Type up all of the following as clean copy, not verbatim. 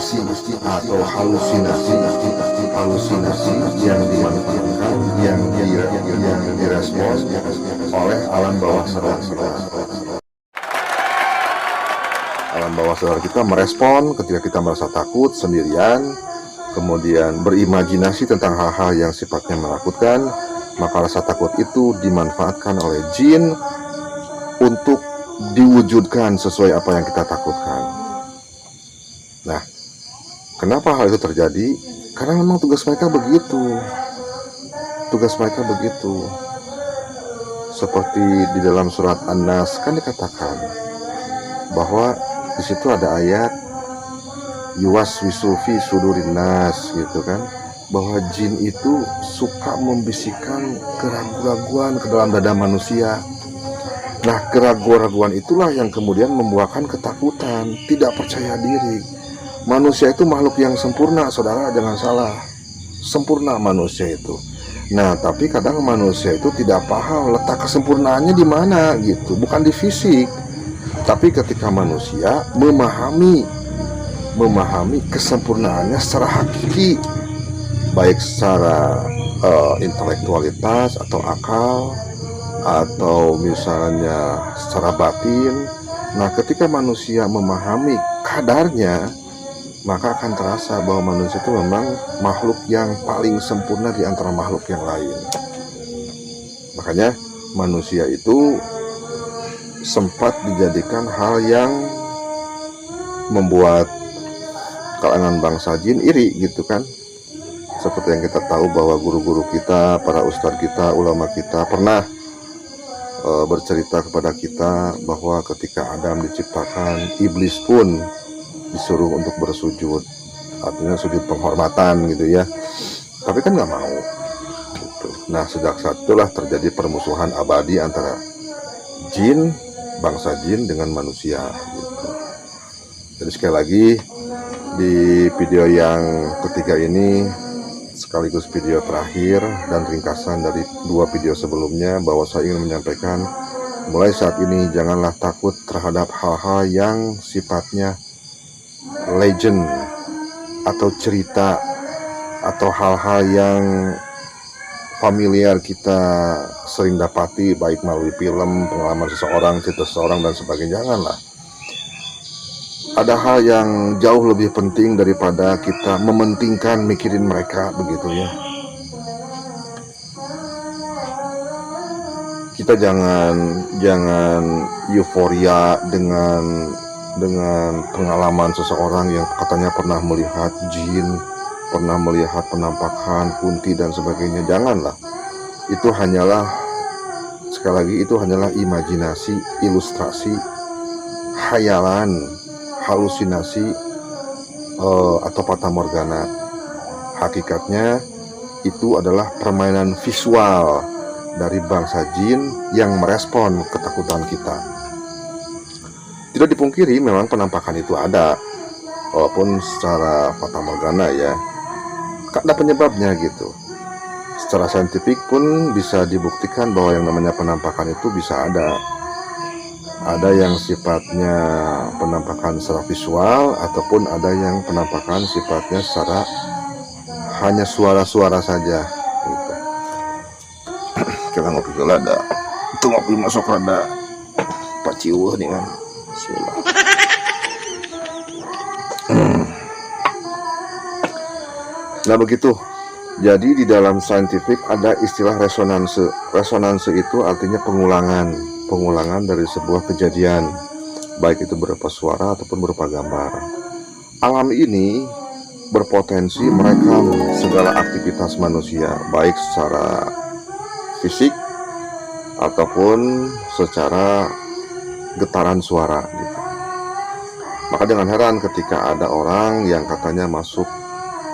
delusi atau halusinasi yang dimanfaatkan, yang direspon oleh alam bawah sadar kita. Alam bawah sadar kita merespon ketika kita merasa takut sendirian, kemudian berimajinasi tentang hal-hal yang sifatnya menakutkan, maka rasa takut itu dimanfaatkan oleh jin untuk diwujudkan sesuai apa yang kita takutkan. Nah, kenapa hal itu terjadi? Karena memang tugas mereka begitu. Seperti di dalam surat An-Nas kan dikatakan bahwa di situ ada ayat yuwaswisu fi sudurin nas, gitu kan, bahwa jin itu suka membisikkan keraguan-raguan ke dalam dada manusia. Nah, keraguan-raguan itulah yang kemudian membuahkan ketakutan, tidak percaya diri. Manusia itu makhluk yang sempurna, saudara, jangan salah. Sempurna manusia itu. Nah, tapi kadang manusia itu tidak paham letak kesempurnaannya di mana gitu, bukan di fisik. Tapi ketika manusia memahami kesempurnaannya secara hakiki, baik secara intelektualitas atau akal, atau misalnya secara batin. Nah, ketika manusia memahami kadarnya, maka akan terasa bahwa manusia itu memang makhluk yang paling sempurna di antara makhluk yang lain. Makanya manusia itu sempat dijadikan hal yang membuat kalangan bangsa jin iri, gitu kan. Seperti yang kita tahu bahwa guru-guru kita, para ustadz kita, ulama kita pernah bercerita kepada kita bahwa ketika Adam diciptakan, iblis pun disuruh untuk bersujud, artinya sujud penghormatan gitu ya, tapi kan nggak mau gitu. Nah, sejak saat itulah terjadi permusuhan abadi antara jin, bangsa jin dengan manusia gitu. Jadi sekali lagi, di video yang ketiga ini sekaligus video terakhir dan ringkasan dari 2 video sebelumnya, bahwa saya ingin menyampaikan, mulai saat ini janganlah takut terhadap hal-hal yang sifatnya legend atau cerita, atau hal-hal yang familiar kita sering dapati baik melalui film, pengalaman seseorang, cerita seseorang dan sebagainya. Janganlah. Ada hal yang jauh lebih penting daripada kita mementingkan mikirin mereka, begitu ya. Kita jangan euforia dengan pengalaman seseorang yang katanya pernah melihat jin, pernah melihat penampakan kunti dan sebagainya. Janganlah. Itu hanyalah, sekali lagi, itu hanyalah imajinasi, ilustrasi, khayalan, halusinasi, atau fata morgana. Hakikatnya itu adalah permainan visual dari bangsa jin yang merespon ketakutan kita. Tidak dipungkiri memang penampakan itu ada, walaupun secara fata morgana ya, ada penyebabnya gitu. Secara saintifik pun bisa dibuktikan bahwa yang namanya penampakan itu bisa ada. Ada yang sifatnya penampakan secara visual, ataupun ada yang penampakan sifatnya secara hanya suara-suara saja gitu. Kita ngopi ke lada, itu ngopi masuk rada paciuh nih kan. Bismillah. Nah, begitu. Jadi di dalam saintifik ada istilah resonanse. Resonanse itu artinya pengulangan dari sebuah kejadian, baik itu berupa suara ataupun berupa gambar. Alam ini berpotensi merekam segala aktivitas manusia, baik secara fisik ataupun secara getaran suara gitu. Maka jangan heran ketika ada orang yang katanya masuk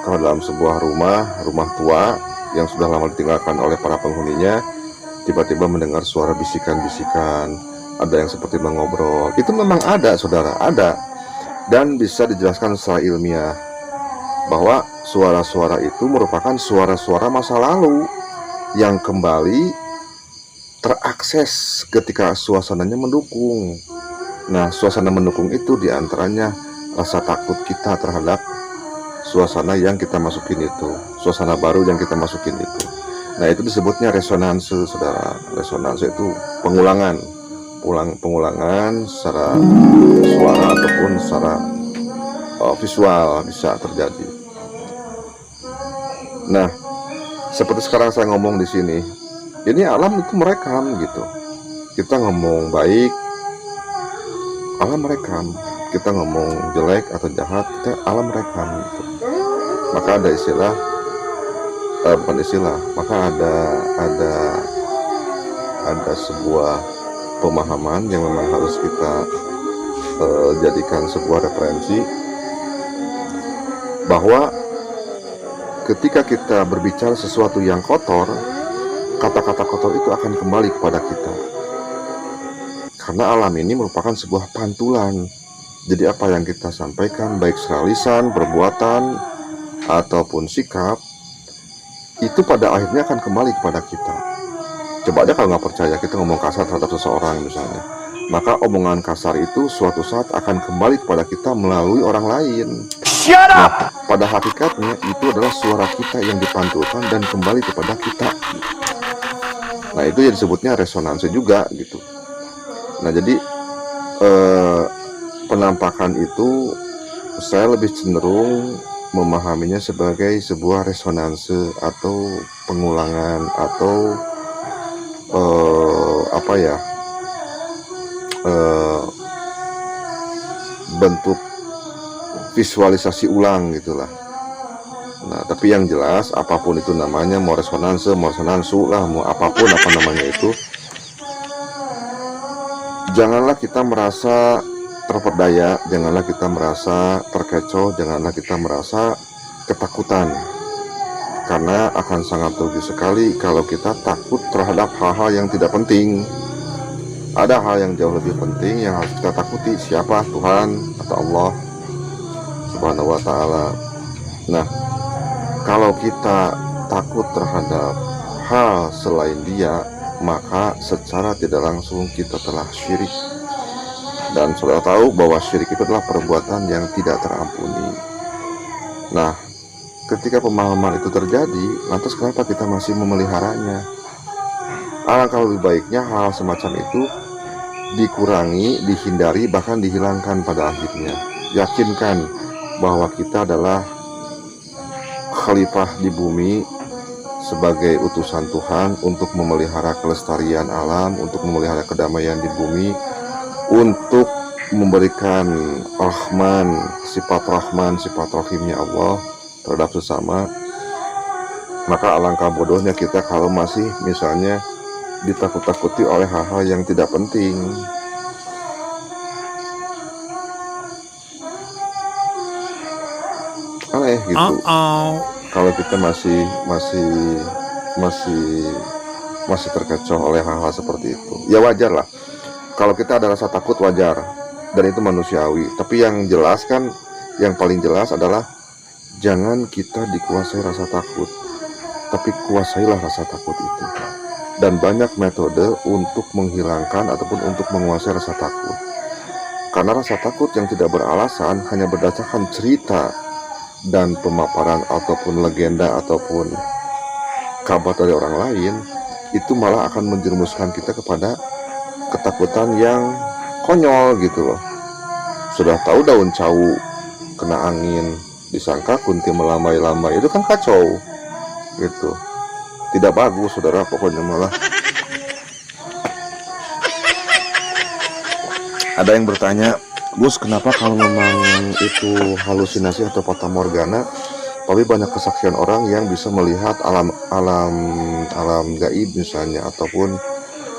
ke dalam sebuah rumah tua yang sudah lama ditinggalkan oleh para penghuninya, tiba-tiba mendengar suara bisikan-bisikan, ada yang seperti mengobrol. Itu memang ada, saudara, ada. Dan bisa dijelaskan secara ilmiah bahwa suara-suara itu merupakan suara-suara masa lalu yang kembali terakses ketika suasananya mendukung. Nah, suasana mendukung itu diantaranya rasa takut kita terhadap suasana yang kita masukin itu, suasana baru yang kita masukin itu. Nah, itu disebutnya resonanse, saudara. Resonanse itu pengulangan, pengulangan secara suara ataupun secara visual bisa terjadi. Nah, seperti sekarang saya ngomong di sini, ini alam itu merekam gitu. Kita ngomong baik, alam merekam. Kita ngomong jelek atau jahat, alam merekam gitu. Maka ada istilah, bukan istilah, maka ada sebuah pemahaman yang memang harus kita jadikan sebuah referensi, bahwa ketika kita berbicara sesuatu yang kotor, kata-kata kotor itu akan kembali kepada kita. Karena alam ini merupakan sebuah pantulan. Jadi apa yang kita sampaikan, baik secara lisan, perbuatan, ataupun sikap, itu pada akhirnya akan kembali kepada kita. Coba aja kalau nggak percaya, kita ngomong kasar terhadap seseorang misalnya, maka omongan kasar itu suatu saat akan kembali kepada kita melalui orang lain. Nah, pada hakikatnya itu adalah suara kita yang dipantulkan dan kembali kepada kita. Nah, itu yang disebutnya resonansi juga gitu. Nah, jadi penampakan itu saya lebih cenderung memahaminya sebagai sebuah resonanse atau pengulangan atau bentuk visualisasi ulang gitulah. Nah, tapi yang jelas apapun itu namanya, mau resonanse, mau resonansu lah, mau apapun apa namanya itu, janganlah kita merasa terperdaya, janganlah kita merasa terkecoh, janganlah kita merasa ketakutan. Karena akan sangat rugi sekali kalau kita takut terhadap hal-hal yang tidak penting. Ada hal yang jauh lebih penting yang harus kita takuti. Siapa? Tuhan atau Allah Subhanahu wa ta'ala. Nah, kalau kita takut terhadap hal selain Dia, maka secara tidak langsung kita telah syirik. Dan saudara tahu bahwa syirik itu adalah perbuatan yang tidak terampuni. Nah, ketika pemahaman itu terjadi, lantas kenapa kita masih memeliharanya? Alangkah lebih baiknya hal semacam itu dikurangi, dihindari, bahkan dihilangkan pada akhirnya. Yakinkan bahwa kita adalah khalifah di bumi sebagai utusan Tuhan untuk memelihara kelestarian alam, untuk memelihara kedamaian di bumi, untuk memberikan rahman, sifat rahimnya Allah terhadap sesama. Maka alangkah bodohnya kita kalau masih misalnya ditakut-takuti oleh hal-hal yang tidak penting. Aneh gitu. Kalau kita masih terkecoh oleh hal-hal seperti itu. Ya wajar lah. Kalau kita ada rasa takut wajar, dan itu manusiawi. Tapi yang jelas kan, yang paling jelas adalah jangan kita dikuasai rasa takut, tapi kuasailah rasa takut itu. Dan banyak metode untuk menghilangkan ataupun untuk menguasai rasa takut. Karena rasa takut yang tidak beralasan hanya berdasarkan cerita dan pemaparan ataupun legenda ataupun kabar dari orang lain, itu malah akan menjerumuskan kita kepada ketakutan yang konyol gitu loh. Sudah tahu daun cawu kena angin disangka kunti melambai-lambai, itu kan kacau gitu. Tidak bagus saudara, pokoknya malah. Ada yang bertanya, Gus, kenapa kalau memang itu halusinasi atau fata morgana, tapi banyak kesaksian orang yang bisa melihat alam gaib misalnya, ataupun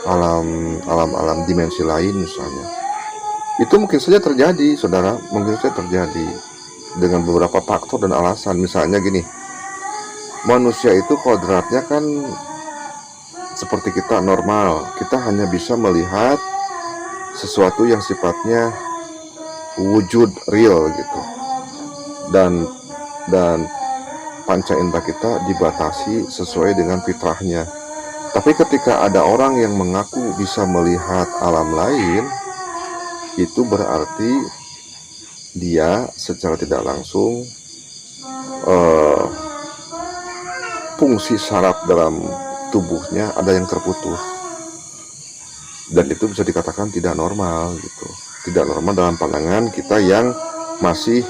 alam dimensi lain misalnya. Itu mungkin saja terjadi, saudara, mungkin saja terjadi dengan beberapa faktor dan alasan. Misalnya gini, manusia itu kodratnya kan seperti kita normal, kita hanya bisa melihat sesuatu yang sifatnya wujud real gitu, dan panca indera kita dibatasi sesuai dengan fitrahnya. Tapi ketika ada orang yang mengaku bisa melihat alam lain, itu berarti dia secara tidak langsung eh, fungsi saraf dalam tubuhnya ada yang terputus, dan itu bisa dikatakan tidak normal gitu. Tidak normal dalam pandangan kita yang masih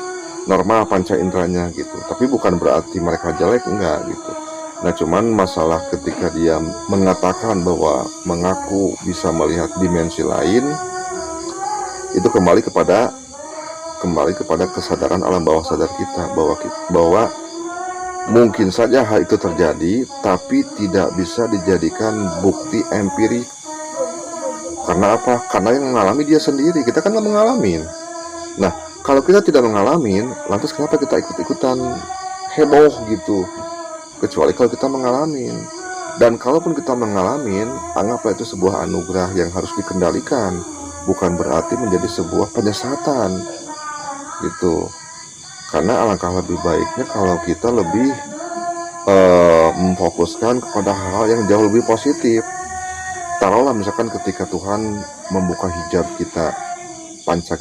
normal panca inderanya gitu. Tapi bukan berarti mereka jelek, enggak gitu. Nah, cuman masalah ketika dia mengatakan bahwa mengaku bisa melihat dimensi lain, itu kembali kepada kesadaran alam bawah sadar kita bahwa mungkin saja hal itu terjadi, tapi tidak bisa dijadikan bukti empirik. Karena apa? Karena yang mengalami dia sendiri, kita kan nggak mengalami. Nah, kalau kita tidak mengalami, lantas kenapa kita ikut-ikutan heboh gitu? Kecuali kalau kita mengalami. Dan kalaupun kita mengalami, anggaplah itu sebuah anugerah yang harus dikendalikan, bukan berarti menjadi sebuah penyesatan gitu. Karena alangkah lebih baiknya kalau kita lebih memfokuskan kepada hal yang jauh lebih positif. Taruhlah misalkan ketika Tuhan membuka hijab kita, panca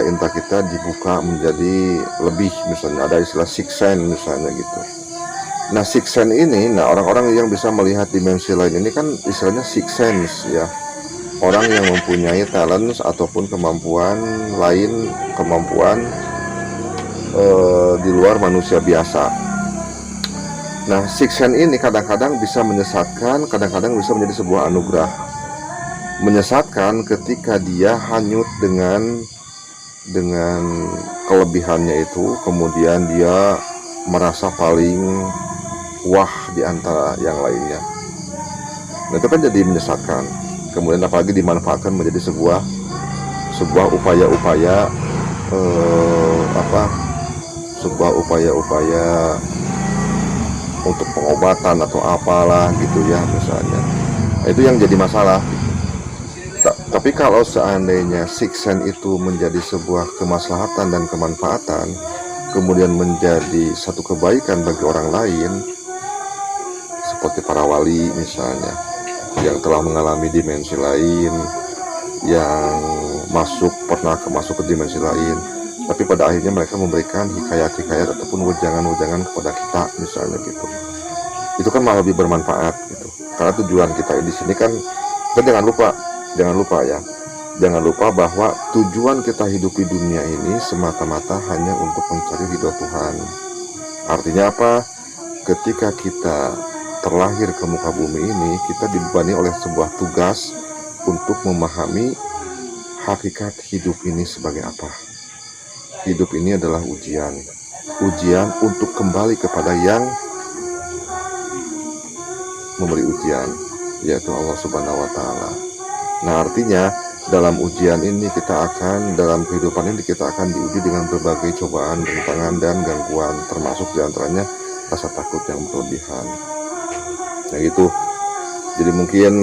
indera kita dibuka menjadi lebih, misalnya ada istilah sixth sense misalnya gitu. Nah, sixth sense ini, orang-orang yang bisa melihat dimensi lain ini kan istilahnya sixth sense ya. Orang yang mempunyai talent ataupun kemampuan lain, kemampuan di luar manusia biasa. Nah, sixth sense ini kadang-kadang bisa menyesatkan, kadang-kadang bisa menjadi sebuah anugerah. Menyesatkan ketika dia hanyut dengan kelebihannya itu, kemudian dia merasa paling wah di antara yang lainnya. Nah, itu kan jadi menyesatkan. Kemudian apalagi dimanfaatkan menjadi sebuah upaya-upaya sebuah upaya-upaya untuk pengobatan atau apalah gitu ya misalnya. Itu yang jadi masalah. Tapi kalau seandainya sixth sense itu menjadi sebuah kemaslahatan dan kemanfaatan, kemudian menjadi satu kebaikan bagi orang lain, seperti para wali misalnya, yang telah mengalami dimensi lain, yang pernah masuk ke dimensi lain, tapi pada akhirnya mereka memberikan hikayat-hikayat ataupun wejangan-wejangan kepada kita misalnya gitu. Itu kan malah lebih bermanfaat gitu. Karena tujuan kita di sini kan, kita jangan lupa bahwa tujuan kita hidup di dunia ini semata-mata hanya untuk mencari ridho Tuhan. Artinya apa? Ketika kita terlahir ke muka bumi ini, kita dibebani oleh sebuah tugas untuk memahami hakikat hidup ini sebagai apa. Hidup ini adalah ujian untuk kembali kepada yang memberi ujian, yaitu Allah Subhanahu wa Ta'ala. Nah, artinya dalam ujian ini dalam kehidupan ini kita akan diuji dengan berbagai cobaan, rintangan dan gangguan, termasuk diantaranya rasa takut yang berlebihan. Nah gitu. Jadi mungkin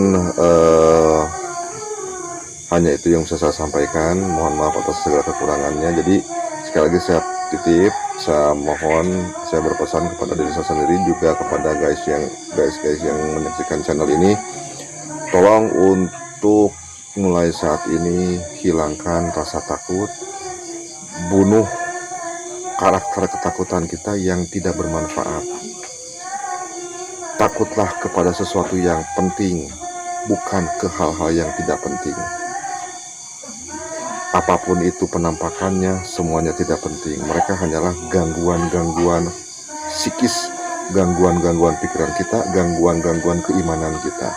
hanya itu yang bisa saya sampaikan. Mohon maaf atas segala kekurangannya. Jadi sekali lagi saya berpesan kepada diri saya sendiri, juga kepada guys yang menyaksikan channel ini, tolong untuk mulai saat ini hilangkan rasa takut, bunuh karakter ketakutan kita yang tidak bermanfaat. Takutlah kepada sesuatu yang penting, bukan ke hal-hal yang tidak penting. Apapun itu penampakannya, semuanya tidak penting. Mereka hanyalah gangguan-gangguan psikis, gangguan-gangguan pikiran kita, gangguan-gangguan keimanan kita.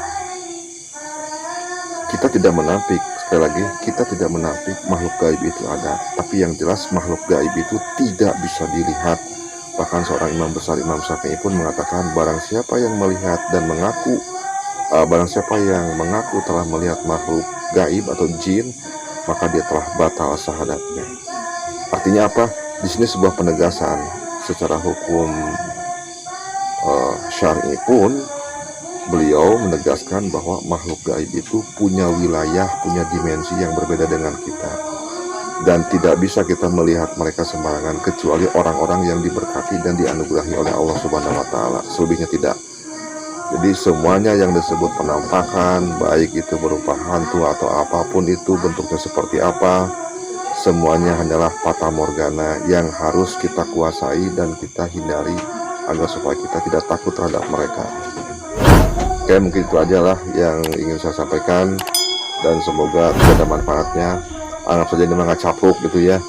Kita tidak menampik, sekali lagi, kita tidak menampik makhluk gaib itu ada. Tapi yang jelas makhluk gaib itu tidak bisa dilihat. Bahkan seorang imam besar, Imam Syafi'i pun mengatakan, barang siapa yang melihat dan mengaku, barang siapa yang mengaku telah melihat makhluk gaib atau jin, maka dia telah batal syahadatnya. Artinya apa? Di sini sebuah penegasan secara hukum syar'i pun, beliau menegaskan bahwa makhluk gaib itu punya wilayah, punya dimensi yang berbeda dengan kita, dan tidak bisa kita melihat mereka sembarangan kecuali orang-orang yang diberkati dan dianugerahi oleh Allah Subhanahu wa Ta'ala. Selebihnya tidak. Jadi semuanya yang disebut penampakan, baik itu berupa hantu atau apapun itu bentuknya seperti apa, semuanya hanyalah fata morgana yang harus kita kuasai dan kita hindari agar supaya kita tidak takut terhadap mereka. Oke, mungkin itu aja lah yang ingin saya sampaikan, dan semoga ada manfaatnya. Anggap saja ini mah capruk gitu ya,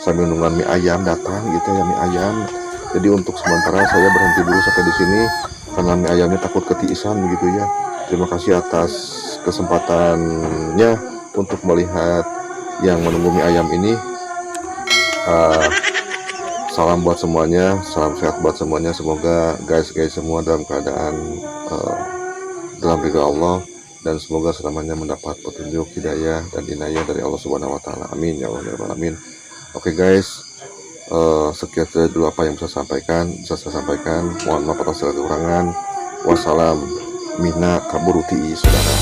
sambil nungguan mie ayam datang gitu ya, mie ayam. Jadi untuk sementara saya berhenti dulu sampai di sini karena mie ayamnya takut ketiisan gitu ya. Terima kasih atas kesempatannya untuk melihat yang menunggu mie ayam ini. Salam buat semuanya, salam sehat buat semuanya. Semoga guys semua dalam keadaan dalam ridha Allah, dan semoga selamanya mendapat petunjuk, hidayah, dan inayah dari Allah Subhanahu wa Ta'ala. Amin ya Allah ya Rabbal Alamin. Oke guys, sekian saja dulu apa yang bisa saya sampaikan. Mohon maaf atas segala kekurangan. Wassalam, mina kaburuti saudara.